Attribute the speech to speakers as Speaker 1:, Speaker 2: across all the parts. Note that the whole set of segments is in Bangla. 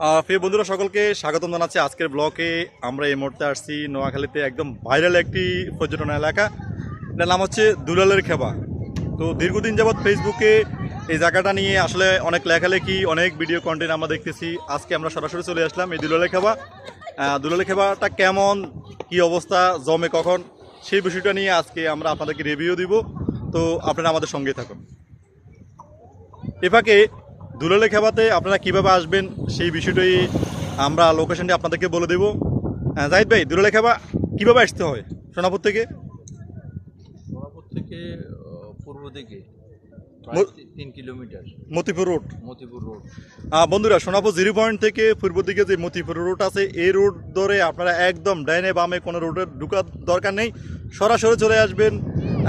Speaker 1: প্রিয় বন্ধুরা সকলকে স্বাগতম জানাচ্ছি আজকের ব্লগে। আমরা এই মুহূর্তে আসছি নোয়াখালীতে একদম ভাইরাল একটি পর্যটন এলাকা, এটার নাম হচ্ছে দুলালের খেবা। তো দীর্ঘদিন যাবৎ ফেসবুকে এই জায়গাটা নিয়ে আসলে অনেক লেখালেখি, অনেক ভিডিও কন্টেন্ট আমরা দেখতেছি। আজকে আমরা সরাসরি চলে আসলাম এই দুলালের খেবা। দুলালের খেবাটা কেমন, কি অবস্থা, জমে কখন, সেই বিষয়টা নিয়ে আজকে আমরা আপনাদেরকে রিভিউ দিব। তো আপনারা আমাদের সঙ্গে থাকুন। এপাকে দুলালের খেবাতে আপনারা কিভাবে আসবেন সেই বিষয়টাই আমরা লোকেশনটি আপনাদেরকে বলে দেব। জাহিদ ভাই, দুলালের খেবা কীভাবে আসতে হয় সোনাপুর থেকে?
Speaker 2: সোনাপুর থেকে পূর্ব দিকে
Speaker 1: মো-
Speaker 2: 3 kilometre
Speaker 1: Motipur road.
Speaker 2: Motipur road.
Speaker 1: বন্ধুরা, সোনাপুর 0 পয়েন্ট থেকে পূর্ব দিকে যে মতিপুর রোড আছে, এই রোড ধরে আপনারা একদম ডাইনে বামে কোনো রোডের ঢুকার দরকার নেই, সরাসরি চলে আসবেন।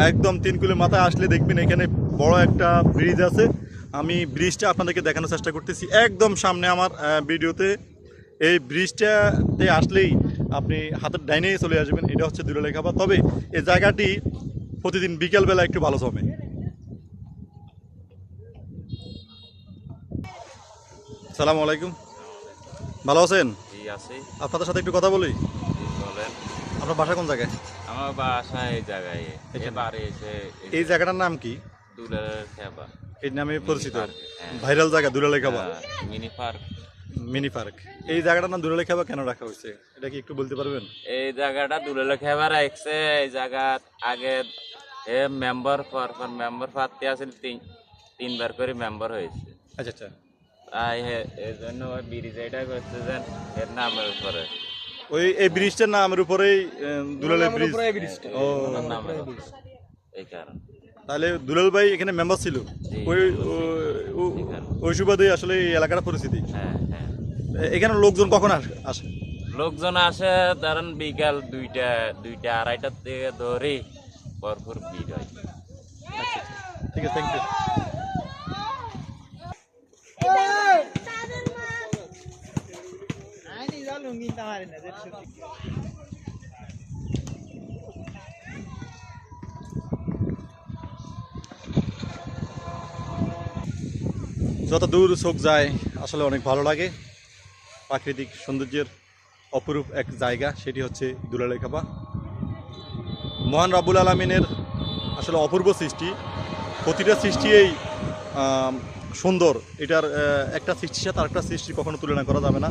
Speaker 1: একদম 3 কিলো মাথায় আসলে দেখবেন এখানে বড় একটা ব্রিজ আছে। আমি ব্রিজটা আপনাদেরকে দেখানোর চেষ্টা করতেছি একদম সামনে আমার ভিডিওতে। এই ব্রিজটাতে আসলেই আপনি হাতের ডাইনে চলে আসবেন। এটা হচ্ছে দুলালের খেবা। তবে এই জায়গাটি প্রতিদিন বিকেলবেলা একটু ভালো জমে। সালামু আলাইকুম, ভালো আছেন?
Speaker 2: এই আছে।
Speaker 1: আপনাদের সাথে একটু কথা বলি।
Speaker 2: বলেন।
Speaker 1: আপনার বাসা কোন জায়গায়?
Speaker 2: আমার বাসা এই জায়গায়,
Speaker 1: এখানে?
Speaker 2: এবারে এসে
Speaker 1: এই জায়গাটার নাম কি?
Speaker 2: দুলালের খেবা।
Speaker 1: এই নামে পরিচিত,
Speaker 2: পার্ক, হ্যাঁ।
Speaker 1: ভাইরাল জায়গা দুলালের খেবা,
Speaker 2: মিনি পার্ক।
Speaker 1: Mini park. এই জায়গাটার নাম দুলালের খেবা কেন রাখা হয়েছে, এটা কি একটু বলতে পারবেন?
Speaker 2: এই জায়গাটা দুলালের খেবা রাখছে। এই জায়গা আগে মেম্বার মেম্বার প্রার্থী আছে, তিনবার করে মেম্বার হয়েছে।
Speaker 1: আচ্ছা আচ্ছা।
Speaker 2: তাই এই জন্য ওই ব্রিজ এটা করছে যে এর নামের উপরে।
Speaker 1: ওই এই ব্রিজটার নামের উপরেই দুলালের ব্রিজ। ও,
Speaker 2: ওনার নামের উপরে। এই কারণ
Speaker 1: তাহলে দুলাল ভাই এখানে মেম্বার ছিল,
Speaker 2: জি।
Speaker 1: ওই ওই সুবাদে আসলে এই এলাকাটা পরিচিতি।
Speaker 2: হ্যাঁ হ্যাঁ।
Speaker 1: এখানে লোকজন কখন আসে?
Speaker 2: লোকজন আসে ধরেন বিকাল 2টা 2:30টার থেকে ধরে ভরপুর ভিড় হয়।
Speaker 1: আচ্ছা আচ্ছা, ঠিক আছে, থ্যাংক ইউ। যত দূর চোখ যায় আসলে অনেক ভালো লাগে। প্রাকৃতিক সৌন্দর্যের অপরূপ এক জায়গা, সেটি হচ্ছে দুলালের খেবা। মহান রাব্বুল আলামিনের আসলে অপূর্ব সৃষ্টি, প্রতিটা সৃষ্টিই সুন্দর। এটার একটা সৃষ্টির সাথে আরেকটা সৃষ্টি কখনো তুলনা করা যাবে না।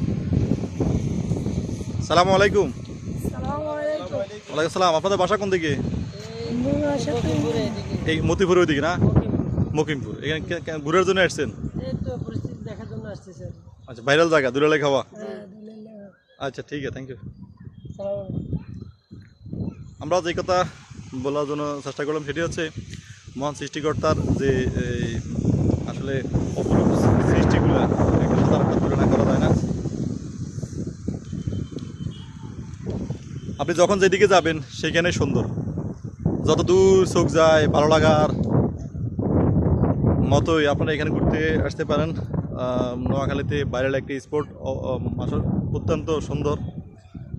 Speaker 1: সালামু আলাইকুম। ওয়ালাইকুম সালাম। আপনাদের বাসা কোন দিকে? এই মতিপুর ওই দিকে না? মকিমপুর। এখানে ঘুরার জন্য আসছেন? আচ্ছা, ভাইরাল জায়গা দুলালের খেবা। আচ্ছা, ঠিক আছে, থ্যাংক ইউ। আমরা যে কথা বলার জন্য চেষ্টা করলাম সেটি হচ্ছে মহান সৃষ্টিকর্তার যে আসলে অপরূপ সৃষ্টিগুলো, এগুলো তার একটা তুলনা করা যায় না। আপনি যখন যেদিকে যাবেন সেখানে সুন্দর, যত দূর চোখ যায় ভালো লাগার মতোই আপনারা এখানে ঘুরতে আসতে পারেন। নোয়াখালীতে ভাইরাল একটি স্পট, আসলে অত্যন্ত সুন্দর।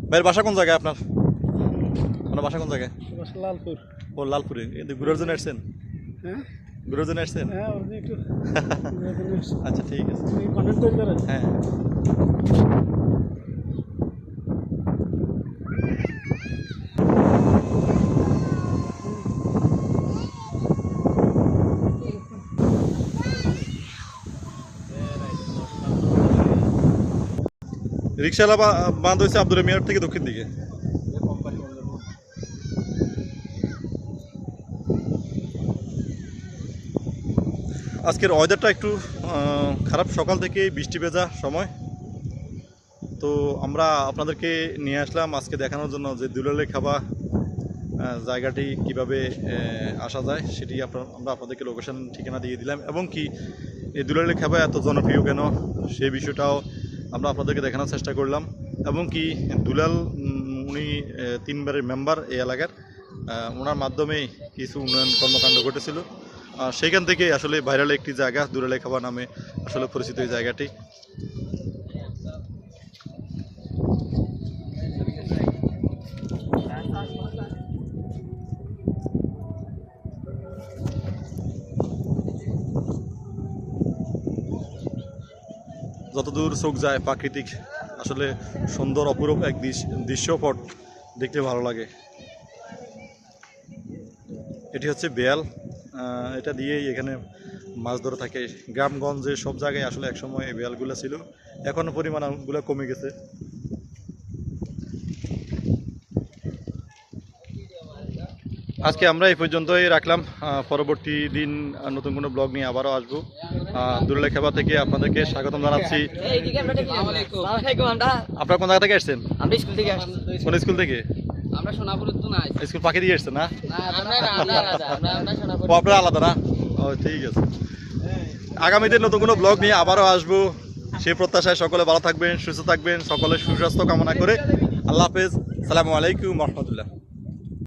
Speaker 1: ভাইয়ের বাসা কোন জায়গায় আপনার? আপনার বাসা কোন জায়গায়?
Speaker 3: লালপুর।
Speaker 1: ও, লালপুরে। কিন্তু ঘুরার জন্য আসছেন?
Speaker 3: হ্যাঁ
Speaker 1: ঘুরার জন্য আসছেন?
Speaker 3: হ্যাঁ, ওখানে একটু
Speaker 1: আচ্ছা, ঠিক আছে।
Speaker 3: কন্টেন্ট তৈরি করেন।
Speaker 1: হ্যাঁ, রিক্সাওয়ালা বাঁধ হয়েছে আব্দুল মিয়ার থেকে দক্ষিণ দিকে। আজকের ওয়েদারটা একটু খারাপ, সকাল থেকে বৃষ্টি ভেজা সময়। তো আমরা আপনাদেরকে নিয়ে আসলাম আজকে দেখানোর জন্য যে দুলালের খেবা জায়গাটি কিভাবে আসা যায় সেটি আমরা আপনাদেরকে লোকেশন ঠিকানা দিয়ে দিলাম, এবং কি এই দুলালের খেবা এত জনপ্রিয় কেন সেই বিষয়টাও আমরা আপনাদেরকে দেখানোর চেষ্টা করলাম। এবং কি দুলাল উনি 3বারের মেম্বার এই এলাকার, ওনার মাধ্যমে কিছু উন্নয়ন কর্মকাণ্ড ঘটেছিল। সেইখান থেকে আসলে ভাইরাল একটি জায়গা দুলালের খেবা নামে আসলে পরিচিত এই জায়গাটি। যতদূর চোখ যায় প্রাকৃতিক আসলে সুন্দর অপরূপ এক দৃশ্যপট দেখতে ভালো লাগে। এটি হচ্ছে বেয়াল, এটা দিয়েই এখানে মাছ ধরে থাকে। গ্রামগঞ্জে সব জায়গায় আসলে একসময় এই বেয়ালগুলো ছিল, এখন পরিমাণগুলো কমে গেছে। আজকে আমরা এই পর্যন্তই রাখলাম, পরবর্তী দিন নতুন কোনো ব্লগ নিয়ে আবারও আসবো। দুলালে খেবা থেকে আপনাদেরকে স্বাগতম জানাচ্ছি। আপনারা কোন জায়গা থেকে আসছেন?
Speaker 4: আমরা স্কুল থেকে আসছি।
Speaker 1: কোন স্কুল থেকে?
Speaker 4: আমরা সোনাপুরের তো নাই।
Speaker 1: স্কুল পাখি দিয়ে আসছেন না?
Speaker 4: আমরা আলাদা। আমরা সোনাপুর।
Speaker 1: ও আপনারা আলাদা না? ও ঠিক আছে। আগামীতে নতুন কোনো ব্লগ নিয়ে আবারও আসবো, সেই প্রত্যাশায় সকলে ভালো থাকবেন, সুস্থ থাকবেন, সকলের সুস্বাস্থ্য কামনা করে আল্লাহ হাফেজ, সালামু আলাইকুম রহমতুল্লাহ।